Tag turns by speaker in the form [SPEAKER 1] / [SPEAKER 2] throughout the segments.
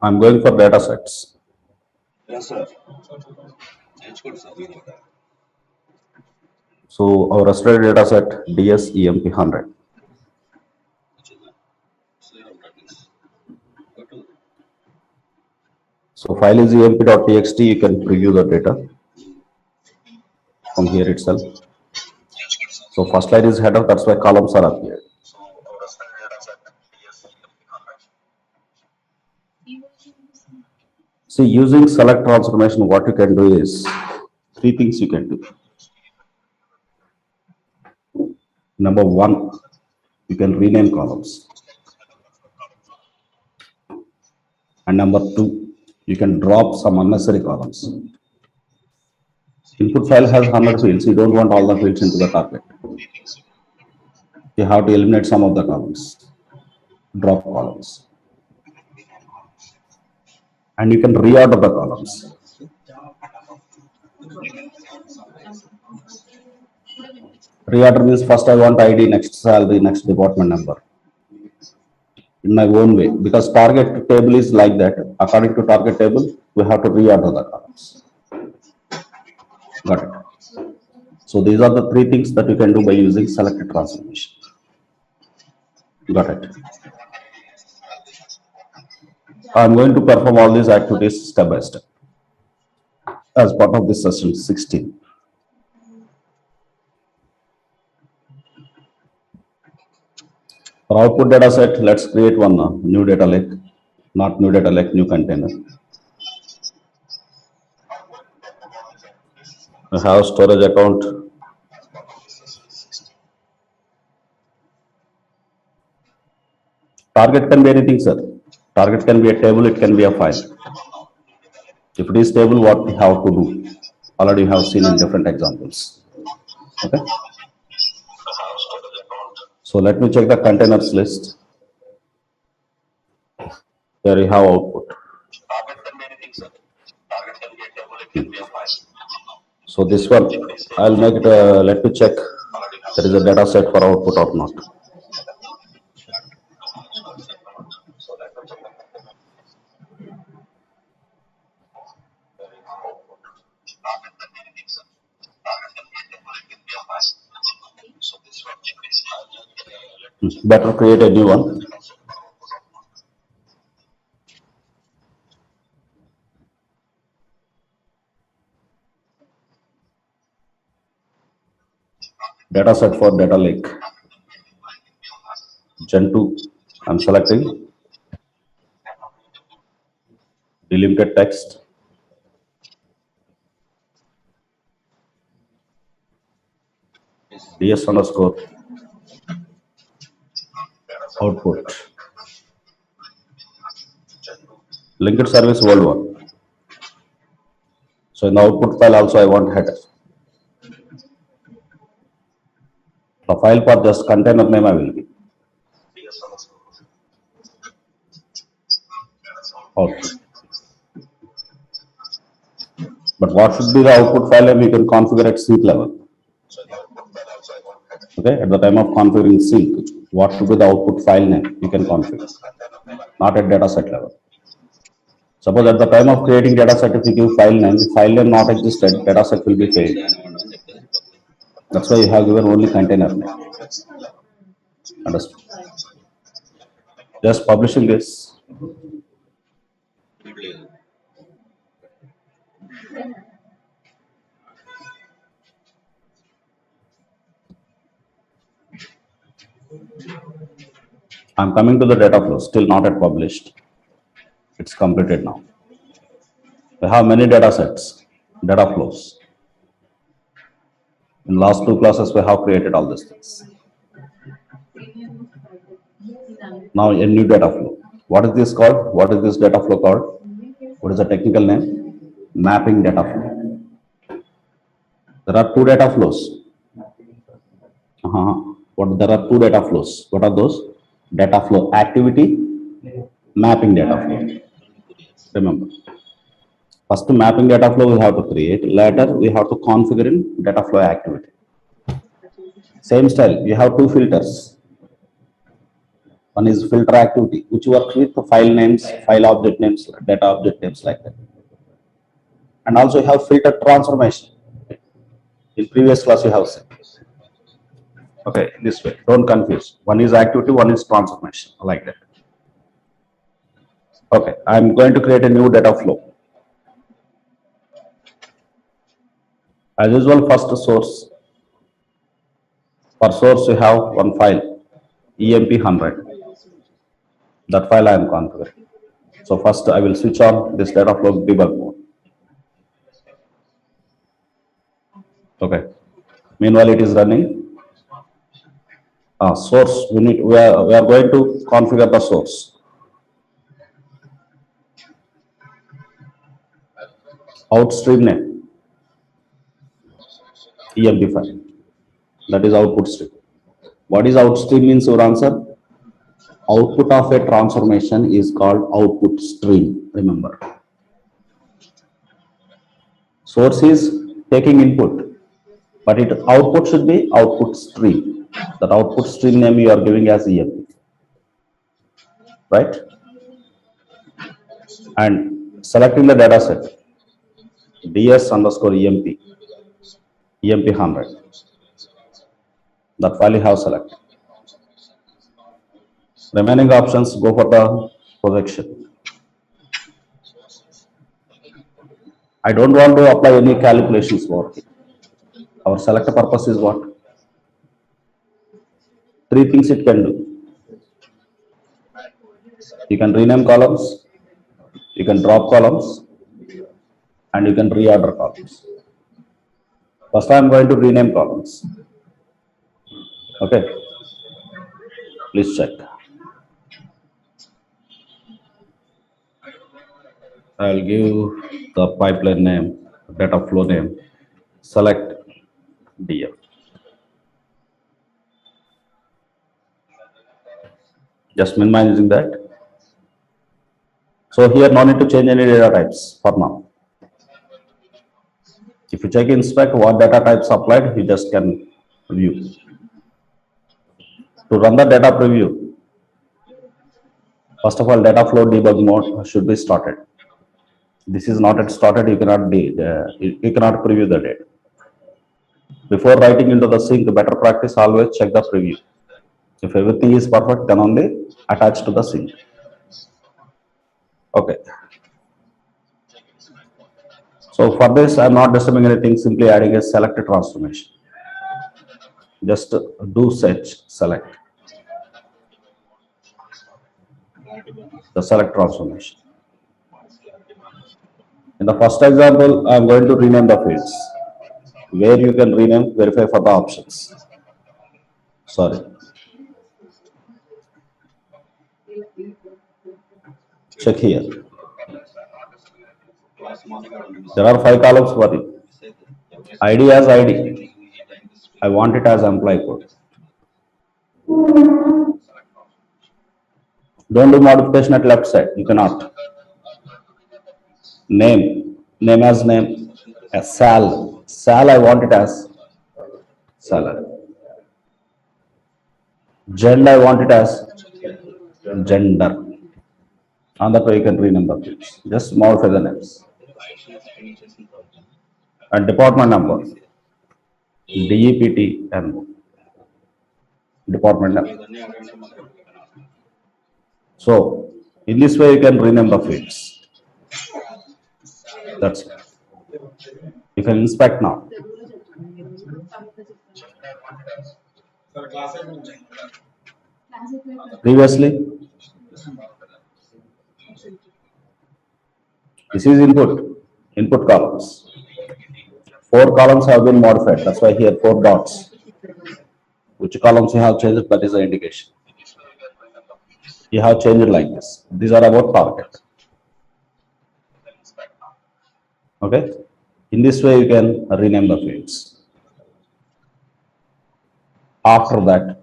[SPEAKER 1] I'm going for data sets. So our yesterday data set DSEMP100. So file is emp.txt. You can preview the data from here itself. So first line is header. That's why columns are appeared. See, using select transformation, what you can do is three things you can do. Number one, you can rename columns. And number two, you can drop some unnecessary columns. Input file has 100 fields. You don't want all the fields into the target. You have to eliminate some of the columns, drop columns. And you can reorder the columns. Reorder means first I want ID, next salary, next department number. In my own way, because target table is like that. According to target table, we have to reorder the columns. Got it. So these are the three things that you can do by using selected transformation. Got it. I'm going to perform all these activities step by step as part of this session 16. For output data set, let's create one new data lake, not new data lake, new container. We have storage account. Target can be anything, sir. Target can be a table, it can be a file. If it is table, what we have to do? Already have seen in different examples. Okay. So let me check the containers list. Here we have output. So this one, I'll make it, let me check there is a data set for output or not. Better create a new one. Data set for data lake. Gen 2, I'm selecting. Delimited text. DS underscore output. Linked service world one. So in the output file also I want header. The file for just container name I will give. Output. But what should be the output file name? You can configure at sync level. Okay, at the time of configuring sync, what should be the output file name? You can configure, not at data set level. Suppose at the time of creating data set, if you give file name not existed, data set will be failed. That's why you have given only container name. Understood? Just publishing this. I'm coming to the data flow, still not yet published. It's completed now. We have many data sets, data flows. In last two classes, we have created all these things. Now a new data flow. What is this called? What is this data flow called? What is the technical name? Mapping data flow. There are two data flows. There are two data flows. What are those? Data flow activity, mapping data flow. Remember, first mapping data flow we have to create. Later we have to configure in data flow activity. Same style, you have two filters. One is filter activity, which works with the file names, file object names, data object names like that. And also you have filter transformation. In previous class you have seen. Okay, this way, don't confuse. One is activity, one is transformation, like that. Okay, I'm going to create a new data flow. As usual, first source. For source, you have one file, EMP100. That file I am configuring. So first, I will switch on this DataFlow debug mode. Okay. Meanwhile, it is running. Source. We are going to configure the source. Outstream name, EMP file. That is output stream. What is outstream means? Your answer. Output of a transformation is called output stream. Remember. Source is taking input, but it output should be output stream. That output stream name you are giving as EMP, right? And selecting the data set, ds underscore EMP100. That file you have selected. Remaining options, go for the projection. I don't want to apply any calculations for it. Our selector purpose is what? Three things it can do. You can rename columns, you can drop columns, and you can reorder columns. First, I am going to rename columns. Okay, please check. I'll give the pipeline name, data flow name, select DF. Just minimizing that. So here, no need to change any data types for now. If you check inspect what data types applied, you just can view. To run the data preview, first of all, data flow debug mode should be started. This is not yet started, you cannot preview the data. Before writing into the sync, better practice always check the preview. If everything is perfect, then only attach to the sync. Okay. So for this, I am not disturbing anything, simply adding a select transformation. Just do select the select transformation. In the first example, I am going to rename the fields. Where you can rename, verify for the options. Sorry. Check here. There are 5 columns for it. ID as ID. I want it as employee code. Don't do modification at left side. You cannot. Name as name. Sal. Sal, I want it as salary. Gender, I want it as gender. On that way, you can rename the fields. Just modify the names. And department number. DEPT and department number. So, in this way, you can rename the fields. That's it. You can inspect now. Previously, this is input columns. 4 columns have been modified. That's why here 4 dots. Which columns you have changed, that is the indication. You have changed it like this. These are about target. Okay. In this way, you can rename the fields. After that,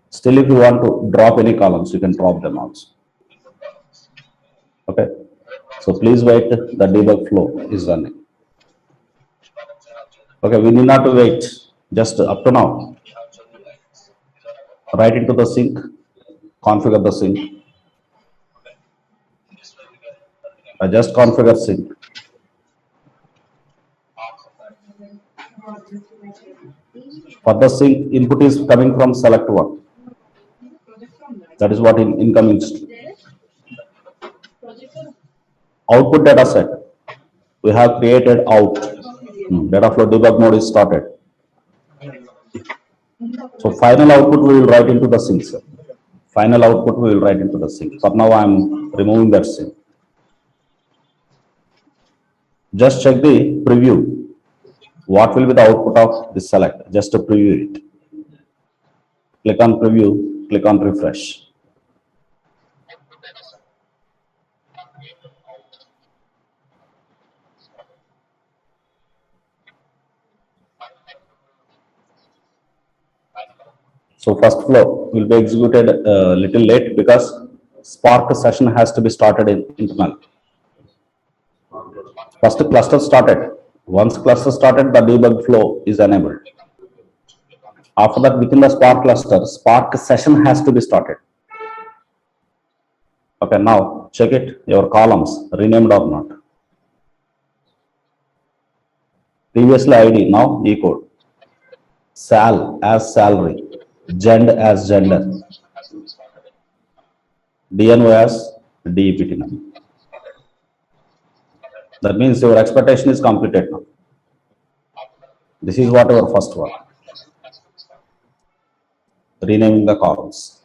[SPEAKER 1] still if you want to drop any columns, you can drop them also. Okay. So please wait, the debug flow is running. Okay, we need not to wait. Just up to now, right into the sync, configure the sync. I just configure sync. For the sync, input is coming from select one. That is what in incoming output data set. We have created out. DataFlow debug mode is started. So final output we will write into the sync. Final output we will write into the sync. For now, I am removing that sync. Just check the preview. What will be the output of this select? Just to preview it. Click on preview, click on refresh. So first flow will be executed a little late because Spark session has to be started in internal. First cluster started. Once cluster started, the debug flow is enabled. After that, within the Spark cluster, Spark session has to be started. Okay, now check it, your columns renamed or not. Previously ID, now E code. Sal as salary, gend as gender, DNO as DEPT number. That means your expectation is completed now. This is what our first one. Renaming the columns.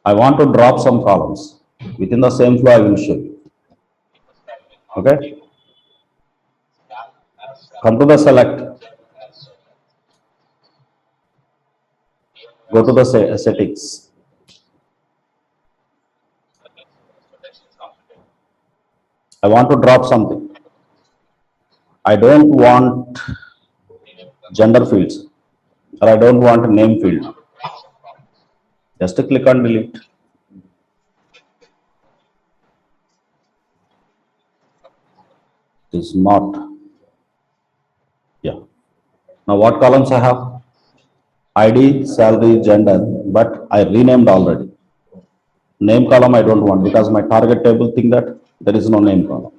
[SPEAKER 1] I want to drop some columns. Within the same flow, I will show you. Okay. Come to the select. Go to the settings. I want to drop something. I don't want gender fields, or I don't want name field. Just click on delete. It is not. Yeah. Now what columns I have? ID, salary, gender, but I renamed already. Name column I don't want because my target table think that there is no name column.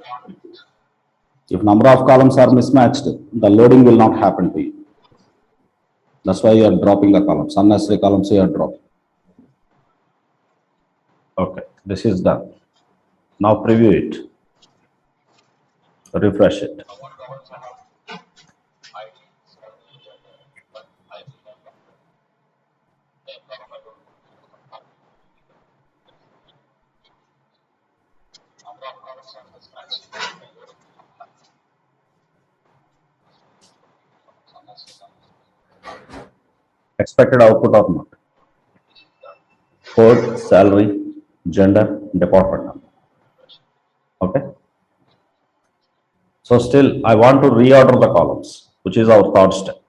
[SPEAKER 1] If number of columns are mismatched, the loading will not happen to you. That's why you are dropping the columns. Unnecessary columns you are dropping. Okay, this is done. Now preview it. Refresh it. Expected output or not? Code, salary, gender, department number. Okay. So still, I want to reorder the columns, which is our third step.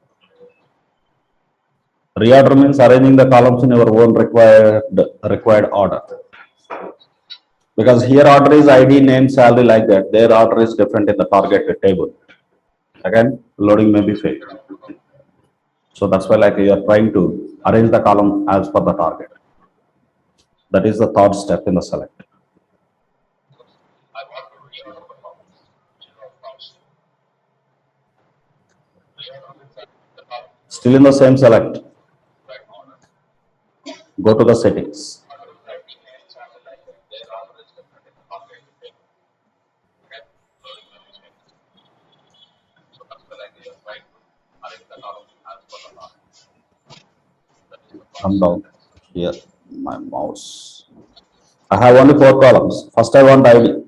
[SPEAKER 1] Reorder means arranging the columns in your own required order. Because here order is ID, name, salary like that. Their order is different in the target table. Again, loading may be failed. So that's why like you are trying to arrange the column as per the target. That is the third step in the select. Still in the same select. Go to the settings. Come down here, my mouse. I have only 4 columns. First I want ID.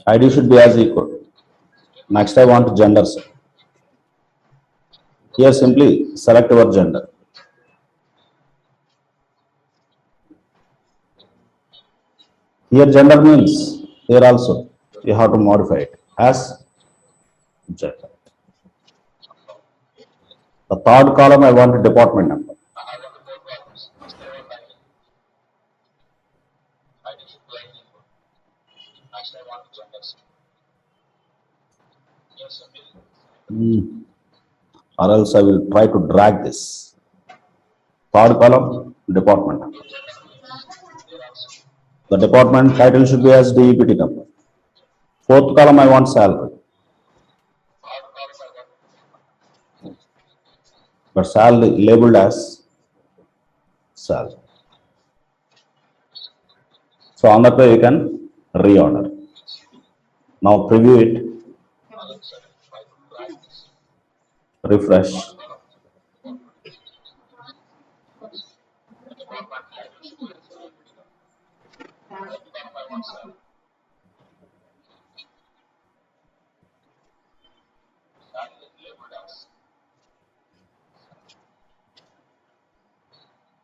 [SPEAKER 1] ID should be as equal. Next I want genders. Here simply select your gender. Here gender means here also you have to modify it as gender. The third column I want department number. or else I will try to drag this. Third column, department. The department title should be as DEPT number. Fourth column, I want salary. But salary labeled as salary. So on that way you can reorder. Now preview it, refresh.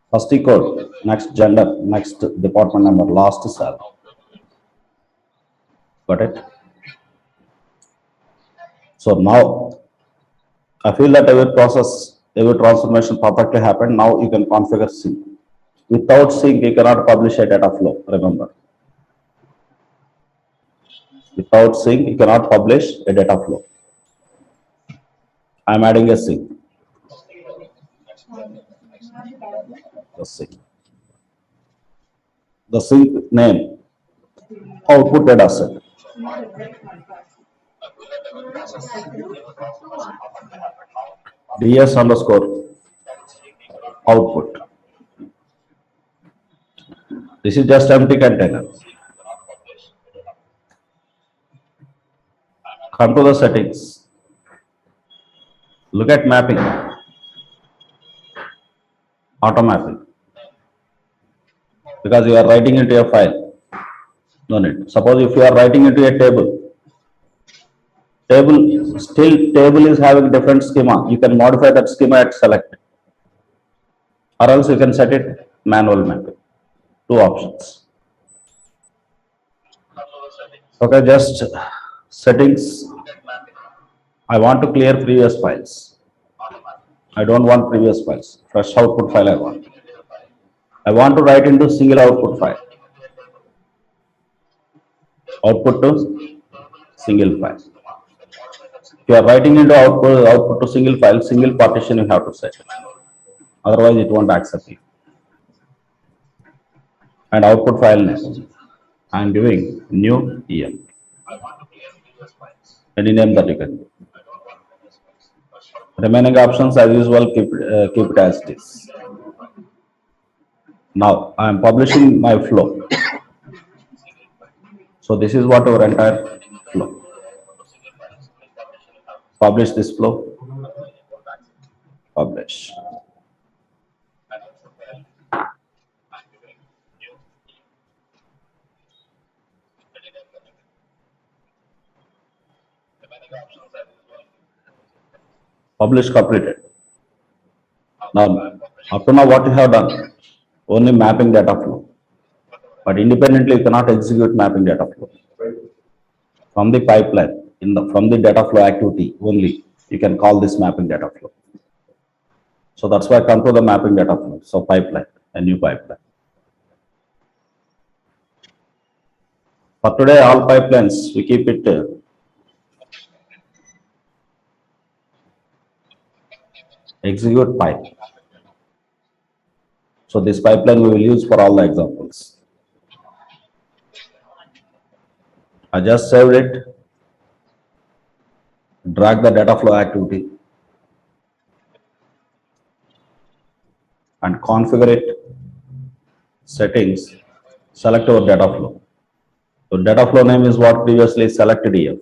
[SPEAKER 1] First code, next gender, next department number, last cell. Got it? So now I feel that every process, every transformation perfectly happened. Now you can configure sync. Without sync, you cannot publish a data flow. Remember. Without sync, you cannot publish a data flow. I am adding a sync. The sync. The sync name, output data set. DS underscore output. This is just empty container. Come to the settings. Look at mapping. Auto mapping. Because you are writing into a file. No need. Suppose if you are writing into a table, table is having different schema. You can modify that schema at select. Or else you can set it manual mapping. Two options. Okay, just settings. I want to clear previous files. I don't want previous files. Fresh output file I want. I want to write into single output file. Output to single file. If you are writing into output to single file, single partition you have to set. Otherwise it won't accept it. And output file name. I am giving new EM. Any name that you can do. Remaining options as usual, keep it as it is. Now I am publishing my flow. So this is what our entire flow. Publish this flow. Publish. Publish completed. Now, up to now what you have done? Only mapping data flow. But independently you cannot execute mapping data flow. From the pipeline, from the data flow activity only, you can call this mapping data flow. So that's why I come to the mapping data flow. So pipeline, a new pipeline. For today, all pipelines, we keep it execute pipe. So this pipeline we will use for all the examples. I just saved it, drag the data flow activity and configure it, settings, select our data flow. So data flow name is what previously selected here.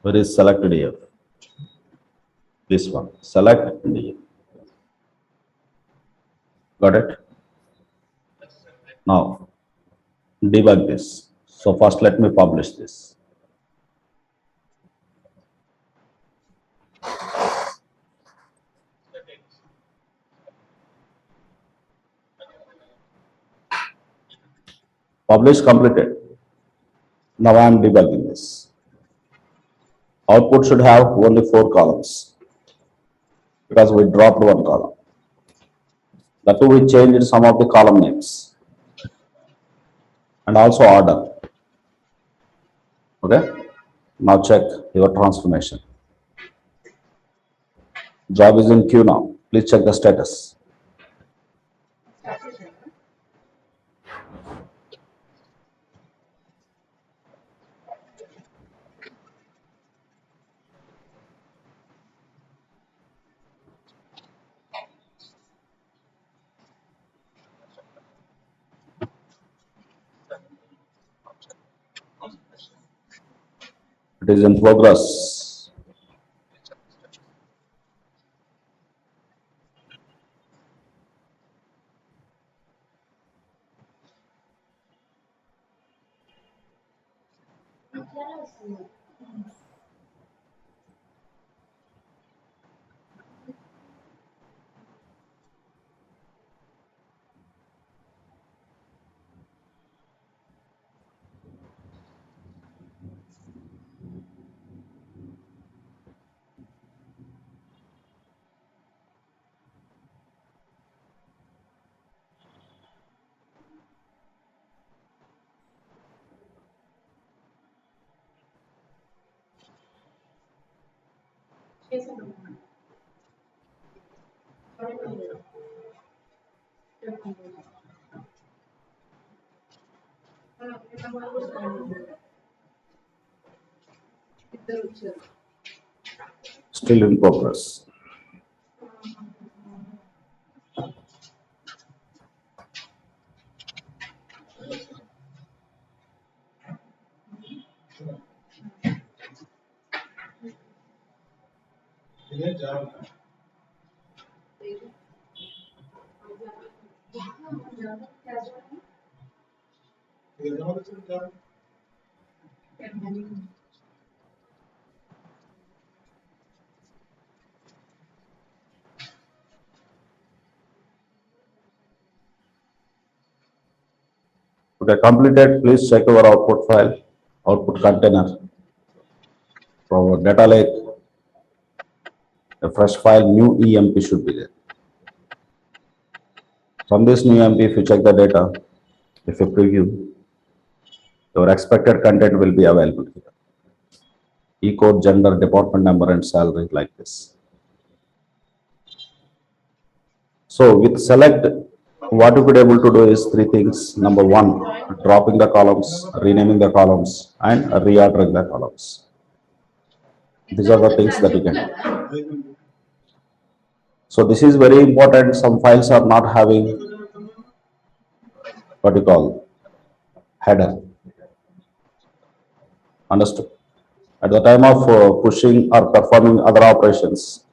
[SPEAKER 1] Where is selected here? This one, select DF. Got it? Now, debug this. So first let me publish this. Publish completed. Now I am debugging this. Output should have only 4 columns because we dropped 1 column. That too we changed some of the column names and also order. Okay. Now check your transformation. Job is in queue now. Please check the status. It is in progress. Still in progress. Okay, completed. Please check our output file, output container. For our data lake, a fresh file, new EMP should be there. From this new EMP, if you check the data, if you preview, your expected content will be available here. E-code, gender, department number, and salary like this. So with select, what you could able to do is three things. Number one, dropping the columns, renaming the columns, and reordering the columns. These are the things that you can do. So this is very important. Some files are not having what you call header. Understood? At the time of pushing or performing other operations,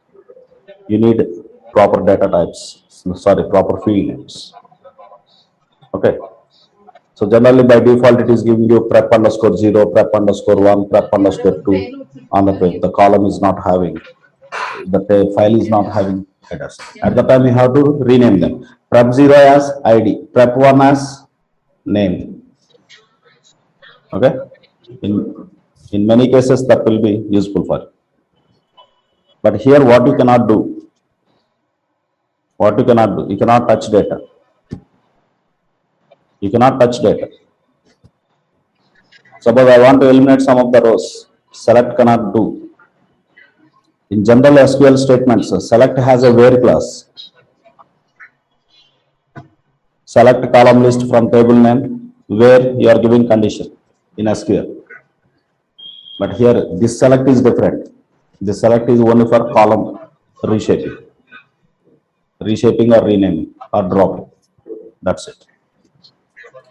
[SPEAKER 1] you need proper data types. Sorry, proper field names. Okay. So generally by default it is giving you prep underscore 0, prep underscore 1, prep underscore 2 on the page. The column is not having, the file is not having headers. At the time you have to rename them. Prep 0 as ID, prep 1 as name. Okay. In many cases that will be useful for you. But here what you cannot do, you cannot touch data. You cannot touch data. Suppose I want to eliminate some of the rows, select cannot do. In general SQL statements, select has a where clause. Select column list from table name where you are giving condition in SQL. But here this select is different. This select is only for column reshaping or renaming or dropping. That's it.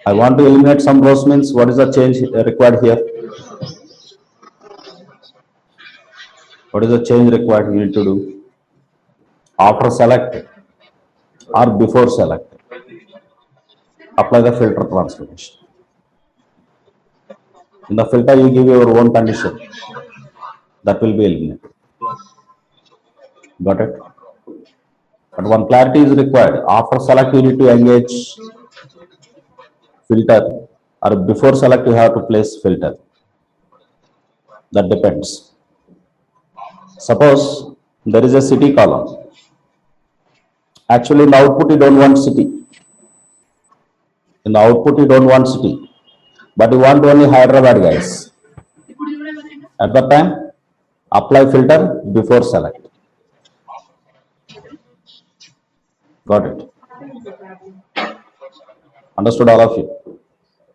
[SPEAKER 1] I want to eliminate some rows means what is the change required here? What is the change required you need to do? After select or before select, apply the filter transformation. In the filter, you give your own condition that will be eliminated. Got it? But one clarity is required. After select, you need to engage filter, or before select, you have to place filter. That depends. Suppose there is a city column. Actually, in the output, you don't want city. In the output, you don't want city, but you want only Hyderabad guys. At that time, apply filter before select. Got it. Understood all of you.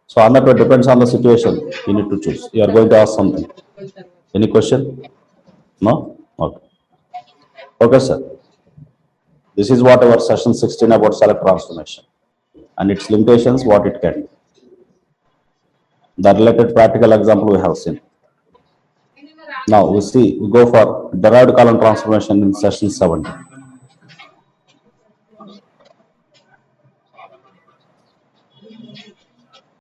[SPEAKER 1] So on that, it depends on the situation. You need to choose. You are going to ask something. Any question? No? Okay. Okay, sir. This is what our session 16 about select transformation and its limitations, what it can do. The related practical example we have seen. Now we go for derived column transformation in session 17.